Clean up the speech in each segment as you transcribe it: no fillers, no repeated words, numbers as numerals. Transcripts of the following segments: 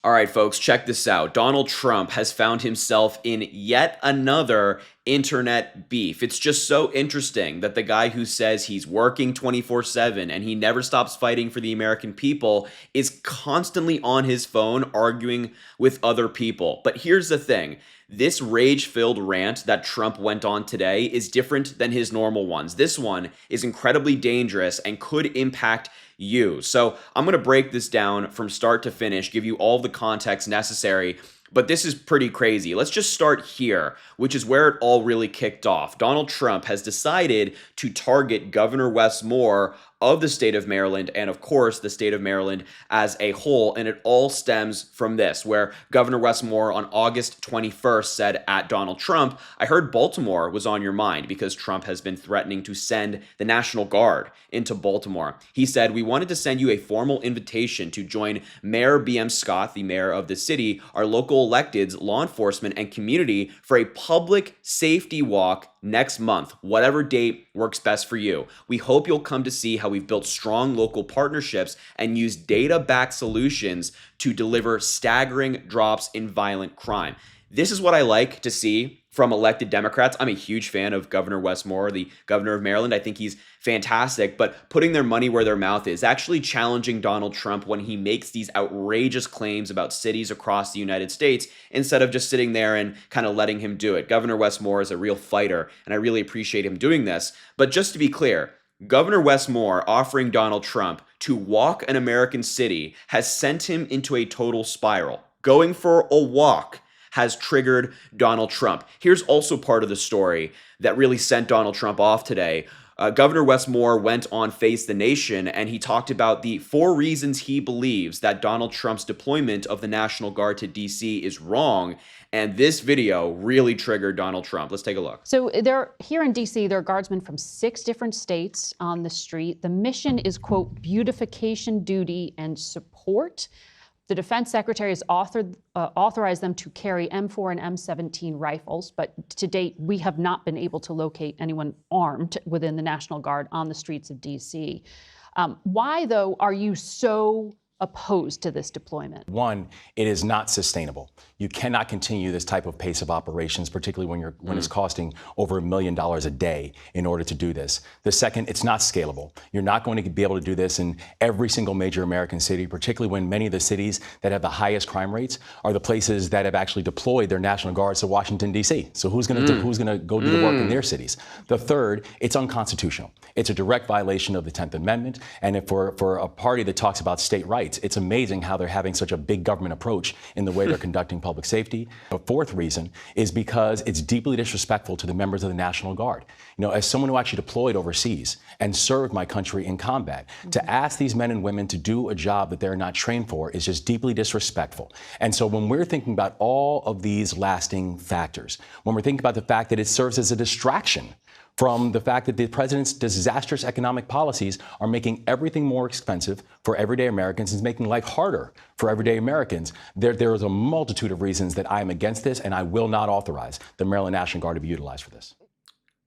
All right, folks, check this out. Donald Trump has found himself in yet another internet beef. It's just so interesting that the guy who says he's working 24/7 and he never stops fighting for the American people is constantly on his phone arguing with other people. But here's the thing. This rage-filled rant that Trump went on today is different than his normal ones. This one is incredibly dangerous and could impact you. So I'm going to break this down from start to finish, give you all the context necessary. But this is pretty crazy. Let's just start here, which is where it all really kicked off. Donald Trump has decided to target Governor Wes Moore of the state of Maryland and, of course, the state of Maryland as a whole. And it all stems from this, where Governor Wes Moore on August 21st said at Donald Trump, "I heard Baltimore was on your mind because Trump has been threatening to send the National Guard into Baltimore." He said, "We wanted to send you a formal invitation to join Mayor B.M. Scott, the mayor of the city, our local electeds, law enforcement, and community for a public safety walk next month, whatever date works best for you. We hope you'll come to see how we've built strong local partnerships and use data-backed solutions to deliver staggering drops in violent crime." This is what I like to see from elected Democrats. I'm a huge fan of Governor Wes Moore, the governor of Maryland. I think he's fantastic, but putting their money where their mouth is, actually challenging Donald Trump when he makes these outrageous claims about cities across the United States instead of just sitting there and kind of letting him do it. Governor Wes Moore is a real fighter, and I really appreciate him doing this. But just to be clear, Governor Wes Moore offering Donald Trump to walk an American city has sent him into a total spiral. Going for a walk has triggered Donald Trump. Here's also part of the story that really sent Donald Trump off today. Governor Wes Moore went on Face the Nation and he talked about the 4 reasons he believes that Donald Trump's deployment of the National Guard to D.C. is wrong. And this video really triggered Donald Trump. Let's take a look. So here in D.C., there are guardsmen from 6 different states on the street. The mission is, quote, beautification, duty, and support. The defense secretary has authorized them to carry M4 and M17 rifles, but to date, we have not been able to locate anyone armed within the National Guard on the streets of D.C. Why, though, are you so opposed to this deployment? One, it is not sustainable. You cannot continue this type of pace of operations, particularly when it's costing over $1 million a day in order to do this. The second, it's not scalable. You're not going to be able to do this in every single major American city, particularly when many of the cities that have the highest crime rates are the places that have actually deployed their National Guards to Washington, D.C. So who's going to go do the work in their cities? The third, it's unconstitutional. It's a direct violation of the 10th Amendment. And if for a party that talks about state rights, it's amazing how they're having such a big government approach in the way they're conducting public safety. The fourth reason is because it's deeply disrespectful to the members of the National Guard. You know, as someone who actually deployed overseas and served my country in combat, to ask these men and women to do a job that they're not trained for is just deeply disrespectful. And so when we're thinking about all of these lasting factors, when we're thinking about the fact that it serves as a distraction from the fact that the president's disastrous economic policies are making everything more expensive for everyday Americans and making life harder for everyday Americans, there is a multitude of reasons that I am against this, and I will not authorize the Maryland National Guard to be utilized for this.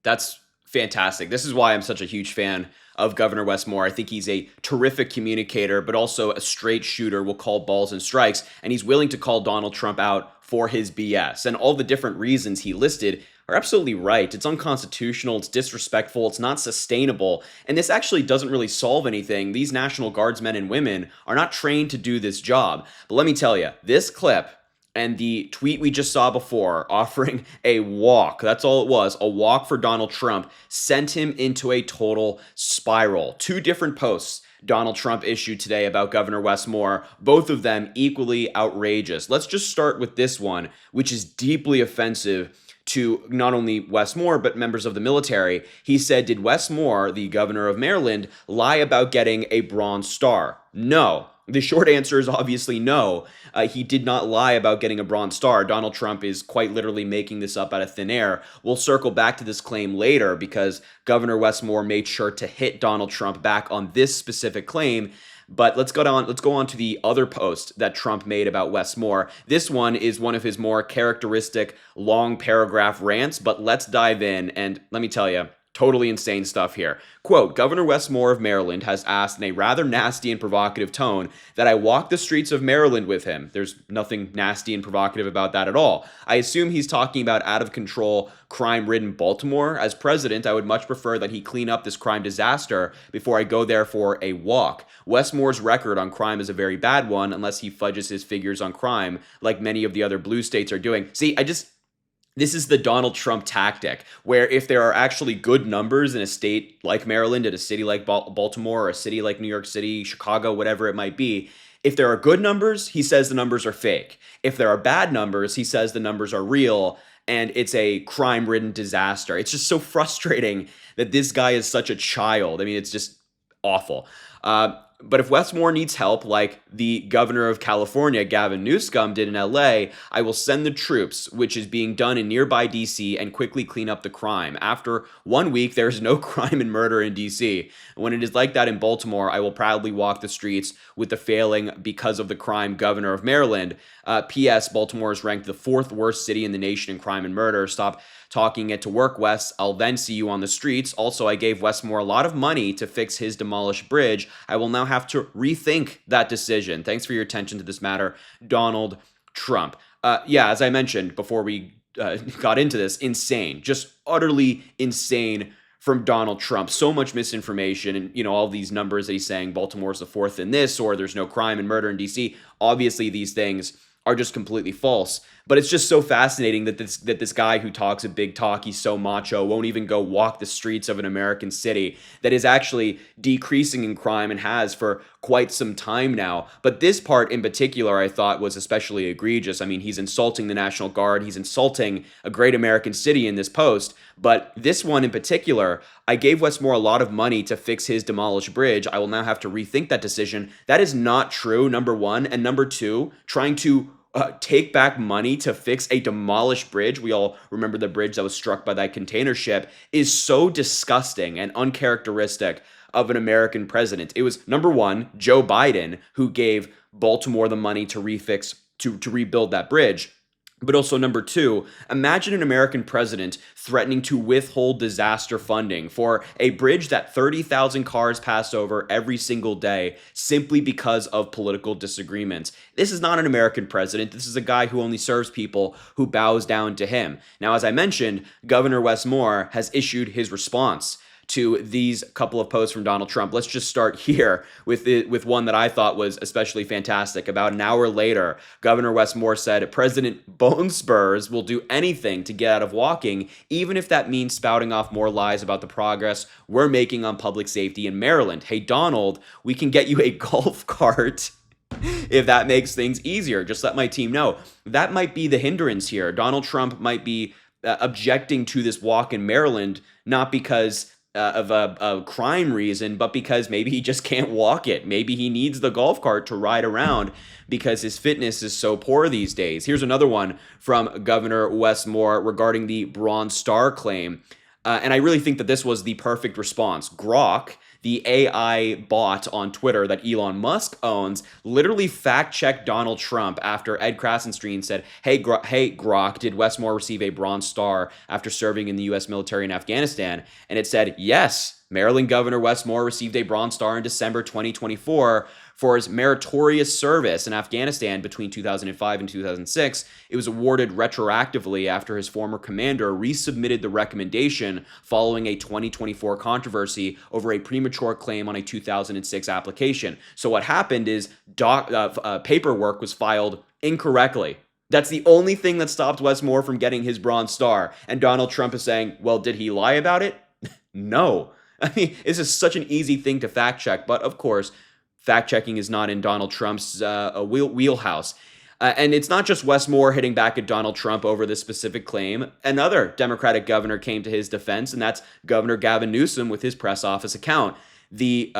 That's fantastic. This is why I'm such a huge fan of Governor Wes Moore. I think he's a terrific communicator, but also a straight shooter, will call balls and strikes, and he's willing to call Donald Trump out for his BS. And all the different reasons he listed are absolutely right. It's unconstitutional, it's disrespectful, it's not sustainable, and this actually doesn't really solve anything. These National Guardsmen and women are not trained to do this job. But let me tell you, this clip and the tweet we just saw before offering a walk, that's all it was, a walk for Donald Trump, sent him into a total spiral. 2 different posts Donald Trump issued today about Governor Wes Moore, both of them equally outrageous. Let's just start with this one, which is deeply offensive to not only Wes Moore, but members of the military. He said, "Did Wes Moore, the governor of Maryland, lie about getting a Bronze Star?" No. The short answer is obviously no. He did not lie about getting a Bronze Star. Donald Trump is quite literally making this up out of thin air. We'll circle back to this claim later because Governor Wes Moore made sure to hit Donald Trump back on this specific claim. But let's go on to the other post that Trump made about Wes Moore. This one is one of his more characteristic long paragraph rants, but let's dive in. And let me tell you, totally insane stuff here. Quote, Governor Wes Moore of Maryland has asked in a rather nasty and provocative tone that I walk the streets of Maryland with him. There's nothing nasty and provocative about that at all. I assume he's talking about out of control, crime-ridden Baltimore. As president, I would much prefer that he clean up this crime disaster before I go there for a walk. Wes Moore's record on crime is a very bad one unless he fudges his figures on crime like many of the other blue states are doing. See, this is the Donald Trump tactic, where if there are actually good numbers in a state like Maryland, in a city like Baltimore, or a city like New York City, Chicago, whatever it might be, if there are good numbers, he says the numbers are fake. If there are bad numbers, he says the numbers are real, and it's a crime-ridden disaster. It's just so frustrating that this guy is such a child. I mean, it's just awful. But if Wes Moore needs help, like the governor of California, Gavin Newsom, did in LA, I will send the troops, which is being done in nearby DC, and quickly clean up the crime. After 1 week, there is no crime and murder in DC. When it is like that in Baltimore, I will proudly walk the streets with the failing because of the crime governor of Maryland. P.S. Baltimore is ranked the 4th worst city in the nation in crime and murder. Stop talking it to work, Wes. I'll then see you on the streets. Also, I gave Wes Moore a lot of money to fix his demolished bridge. I will now have to rethink that decision. Thanks for your attention to this matter, Donald Trump. Yeah, as I mentioned before we got into this, insane, just utterly insane from Donald Trump. So much misinformation, and all these numbers that he's saying Baltimore's the 4th in this, or there's no crime and murder in DC. Obviously, these things are just completely false. But it's just so fascinating that this guy who talks a big talk, he's so macho, won't even go walk the streets of an American city that is actually decreasing in crime and has for quite some time now. But this part in particular, I thought was especially egregious. I mean, he's insulting the National Guard. He's insulting a great American city in this post. But this one in particular, I gave Wes Moore a lot of money to fix his demolished bridge. I will now have to rethink that decision. That is not true, number one. And number two, trying to take back money to fix a demolished bridge, we all remember the bridge that was struck by that container ship, is so disgusting and uncharacteristic of an American president. It was, number one, Joe Biden who gave Baltimore the money to rebuild that bridge. But also, number two, imagine an American president threatening to withhold disaster funding for a bridge that 30,000 cars pass over every single day simply because of political disagreements. This is not an American president. This is a guy who only serves people who bows down to him. Now, as I mentioned, Governor Wes Moore has issued his response to these couple of posts from Donald Trump. Let's just start here with one that I thought was especially fantastic. About an hour later, Governor Wes Moore said, President Bone Spurs will do anything to get out of walking, even if that means spouting off more lies about the progress we're making on public safety in Maryland. Hey, Donald, we can get you a golf cart if that makes things easier. Just let my team know. That might be the hindrance here. Donald Trump might be objecting to this walk in Maryland, not because of a crime reason, but because maybe he just can't walk it. Maybe he needs the golf cart to ride around because his fitness is so poor these days. Here's another one from Governor Wes Moore regarding the Bronze Star claim. And I really think that this was the perfect response. Grok, the AI bot on Twitter that Elon Musk owns, literally fact-checked Donald Trump after Ed Krasenstein said, hey, Grok, did Wes Moore receive a Bronze Star after serving in the U.S. military in Afghanistan? And it said, yes, Maryland Governor Wes Moore received a Bronze Star in December 2024 for his meritorious service in Afghanistan between 2005 and 2006. It was awarded retroactively after his former commander resubmitted the recommendation following a 2024 controversy over a premature claim on a 2006 application. So what happened is paperwork was filed incorrectly. That's the only thing that stopped Wes Moore from getting his Bronze Star. And Donald Trump is saying, well, did he lie about it? No. I mean, this is such an easy thing to fact check, but of course, fact-checking is not in Donald Trump's wheelhouse. And it's not just Wes Moore hitting back at Donald Trump over this specific claim. Another Democratic governor came to his defense, and that's Governor Gavin Newsom with his press office account. The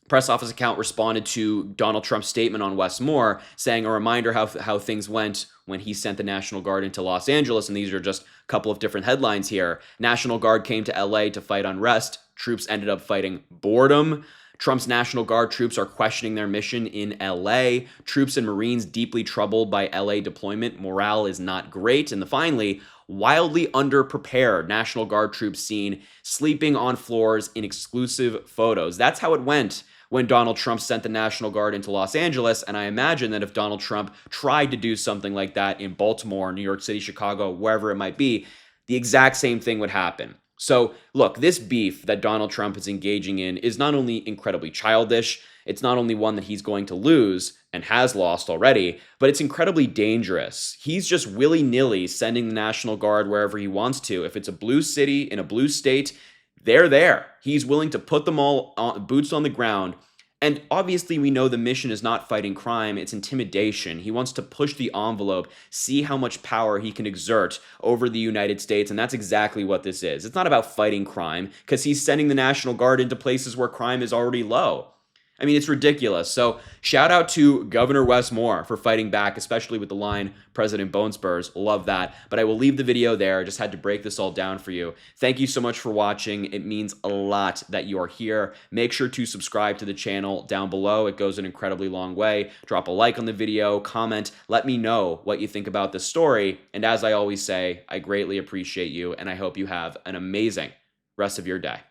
press office account responded to Donald Trump's statement on Wes Moore, saying a reminder how things went when he sent the National Guard into Los Angeles. And these are just a couple of different headlines here. National Guard came to LA to fight unrest. Troops ended up fighting boredom. Trump's National Guard troops are questioning their mission in LA. Troops and Marines deeply troubled by LA deployment. Morale is not great. And finally, wildly underprepared National Guard troops seen sleeping on floors in exclusive photos. That's how it went when Donald Trump sent the National Guard into Los Angeles. And I imagine that if Donald Trump tried to do something like that in Baltimore, New York City, Chicago, wherever it might be, the exact same thing would happen. So, look, this beef that Donald Trump is engaging in is not only incredibly childish, it's not only one that he's going to lose and has lost already, but it's incredibly dangerous. He's just willy-nilly sending the National Guard wherever he wants to. If it's a blue city in a blue state, they're there. He's willing to put them all on, boots on the ground. And obviously, we know the mission is not fighting crime, it's intimidation. He wants to push the envelope, see how much power he can exert over the United States, and that's exactly what this is. It's not about fighting crime, because he's sending the National Guard into places where crime is already low. I mean, it's ridiculous. So shout out to Governor Wes Moore for fighting back, especially with the line, President Bone Spurs. Love that. But I will leave the video there. I just had to break this all down for you. Thank you so much for watching. It means a lot that you are here. Make sure to subscribe to the channel down below. It goes an incredibly long way. Drop a like on the video, comment, let me know what you think about this story. And as I always say, I greatly appreciate you, and I hope you have an amazing rest of your day.